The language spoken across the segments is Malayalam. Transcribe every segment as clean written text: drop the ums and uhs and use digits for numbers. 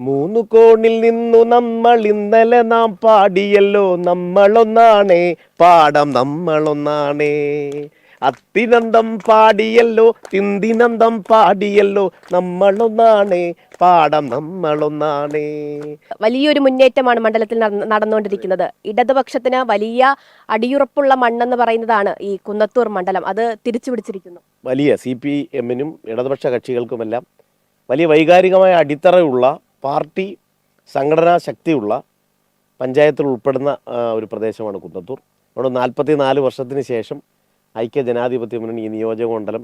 മൂന്നു കോണിൽ നിന്നു നമ്മൾ ഇന്നലെ നാം പാടിയല്ലോ നമ്മളൊന്നാണേ പാടം നമ്മളൊന്നാണേ. അത്തിനന്തം പാടിയല്ലോ തിന്തിനന്തം പാടിയല്ലോ നമ്മളൊന്നാണേ പാടം നമ്മളൊന്നാണേ. വലിയൊരു മുന്നേറ്റമാണ് മണ്ഡലത്തിൽ നടന്നുകൊണ്ടിരിക്കുന്നത്. ഇടതുപക്ഷത്തിന് വലിയ അടിയുറപ്പുള്ള മണ്ണെന്ന് പറയുന്നതാണ് ഈ കുന്നത്തൂർ മണ്ഡലം. അത് തിരിച്ചുപിടിച്ചിരിക്കുന്നു. വലിയ CPM-നും ഇടതുപക്ഷ കക്ഷികൾക്കുമെല്ലാം വലിയ വൈകാരികമായ അടിത്തറയുള്ള പാർട്ടി സംഘടനാ ശക്തിയുള്ള പഞ്ചായത്തിൽ ഉൾപ്പെടുന്ന ഒരു പ്രദേശമാണ് കുന്നത്തൂർ. അവിടെ 44 വർഷത്തിന് ശേഷം ഐക്യ ജനാധിപത്യ മുന്നണി ഈ നിയോജക മണ്ഡലം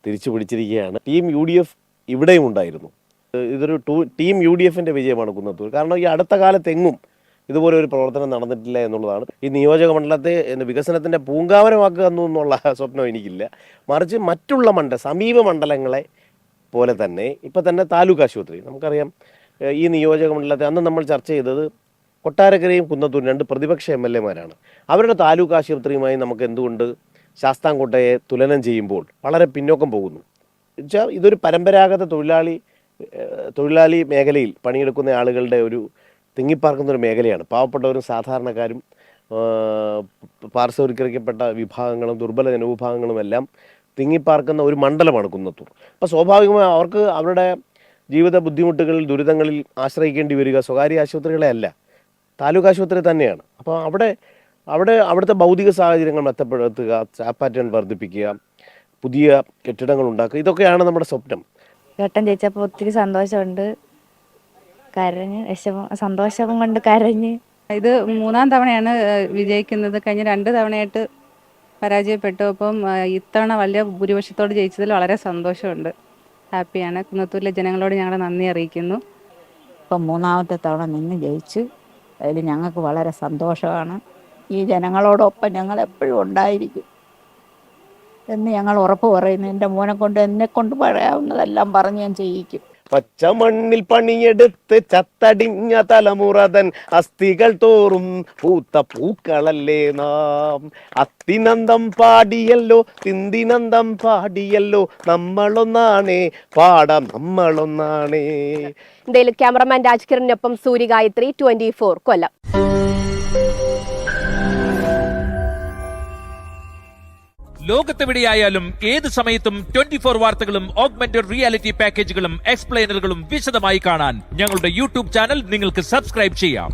തിരിച്ചു പിടിച്ചിരിക്കുകയാണ്. ടീം UDF ഇവിടെയും ഉണ്ടായിരുന്നു. ഇതൊരു ടീം UDF-ന്റെ വിജയമാണ് കുന്നത്തൂർ. കാരണം ഈ അടുത്ത കാലത്തെങ്ങും ഇതുപോലെ ഒരു പ്രവർത്തനം നടന്നിട്ടില്ല എന്നുള്ളതാണ്. ഈ നിയോജക മണ്ഡലത്തെ വികസനത്തിൻ്റെ പൂങ്കാവനമാക്കുക എന്നുള്ള സ്വപ്നം എനിക്കില്ല. മറിച്ച് മറ്റുള്ള സമീപ മണ്ഡലങ്ങളെ പോലെ തന്നെ ഇപ്പം തന്നെ താലൂക്ക് ആശുപത്രി നമുക്കറിയാം. ഈ നിയോജക മണ്ഡലത്തെ അന്ന് നമ്മൾ ചർച്ച ചെയ്തത് കൊട്ടാരക്കരയും കുന്നത്തൂരും 2 പ്രതിപക്ഷ MLA-മാരാണ്. അവരുടെ താലൂക്ക് ആശുപത്രിയുമായി നമുക്ക് എന്തുകൊണ്ട് ശാസ്താംകോട്ടയെ തുലനം ചെയ്യുമ്പോൾ വളരെ പിന്നോക്കം പോകുന്നു വെച്ചാൽ ഇതൊരു പരമ്പരാഗത തൊഴിലാളി മേഖലയിൽ പണിയെടുക്കുന്ന ആളുകളുടെ ഒരു തിങ്ങിപ്പാർക്കുന്ന ഒരു മേഖലയാണ്. പാവപ്പെട്ടവരും സാധാരണക്കാരും പാർശ്വവൽക്കരിക്കപ്പെട്ട വിഭാഗങ്ങളും ദുർബല ജനവിഭാഗങ്ങളും എല്ലാം തിങ്ങിപ്പാർക്കുന്ന ഒരു മണ്ഡലമാണ് കുന്നത്തൂർ. അപ്പോൾ സ്വാഭാവികമായി അവർക്ക് അവരുടെ ജീവിത ബുദ്ധിമുട്ടുകളിൽ ദുരിതങ്ങളിൽ ആശ്രയിക്കേണ്ടി വരിക സ്വകാര്യ ആശുപത്രികളെ അല്ല, താലൂക്ക് ആശുപത്രി തന്നെയാണ്. അപ്പോൾ അവിടുത്തെ ഭൗതിക സാഹചര്യങ്ങൾ മെച്ചപ്പെടുത്തുക, സ്റ്റാഫ് പാറ്റേൺ വർദ്ധിപ്പിക്കുക, പുതിയ കെട്ടിടങ്ങൾ ഉണ്ടാക്കുക, ഇതൊക്കെയാണ് നമ്മുടെ സ്വപ്നം. ഘട്ടം ജയിച്ചപ്പോൾ ഒത്തിരി സന്തോഷമുണ്ട്, കരഞ്ഞ് സന്തോഷം കൊണ്ട് കരഞ്ഞ്. ഇത് 3-ാം തവണയാണ് വിജയിക്കുന്നത്. കഴിഞ്ഞ 2 തവണയായിട്ട് പരാജയപ്പെട്ടു. അപ്പം ഇത്തവണ വലിയ ഭൂരിപക്ഷത്തോട് ജയിച്ചതിൽ വളരെ സന്തോഷമുണ്ട്, ഹാപ്പിയാണ്. കുന്നത്തൂരിലെ ജനങ്ങളോട് ഞങ്ങൾ നന്ദി അറിയിക്കുന്നു. ഇപ്പം 3-ാമത്തെ തവണ നിന്ന് ജയിച്ചു. അതിൽ ഞങ്ങൾക്ക് വളരെ സന്തോഷമാണ്. ഈ ജനങ്ങളോടൊപ്പം ഞങ്ങൾ എപ്പോഴും ഉണ്ടായിരിക്കും എന്ന് ഞങ്ങൾ ഉറപ്പ് പറയുന്നു. എൻ്റെ എന്നെക്കൊണ്ട് പറയാവുന്നതെല്ലാം പറഞ്ഞ് ഞാൻ ചെയ്യിക്കും. പച്ചമണ്ണിൽ പണിയെടുത്ത് ചത്തടിഞ്ഞ തലമുറതൻ അസ്ഥികൾ തോറും പൂത്ത പൂക്കളല്ലേ നാം. അത്തിനന്തം പാടിയല്ലോ തിന്തിനന്തം പാടിയല്ലോ നമ്മളൊന്നാണേ പാടം നമ്മളൊന്നാണേ. എന്തായാലും ക്യാമറമാൻ രാജ്കിരണിനൊപ്പം സൂര്യഗായത്രി, 24 കൊല്ലം. ലോകത്തെവിടെയായാലും ഏത് സമയത്തും 24 വാർത്തകളും ഓഗ്മെന്റഡ് റിയാലിറ്റി പാക്കേജുകളും എക്സ്പ്ലെയിനറുകളും വിശദമായി കാണാൻ ഞങ്ങളുടെ YouTube ചാനൽ നിങ്ങൾക്ക് സബ്സ്ക്രൈബ് ചെയ്യാം.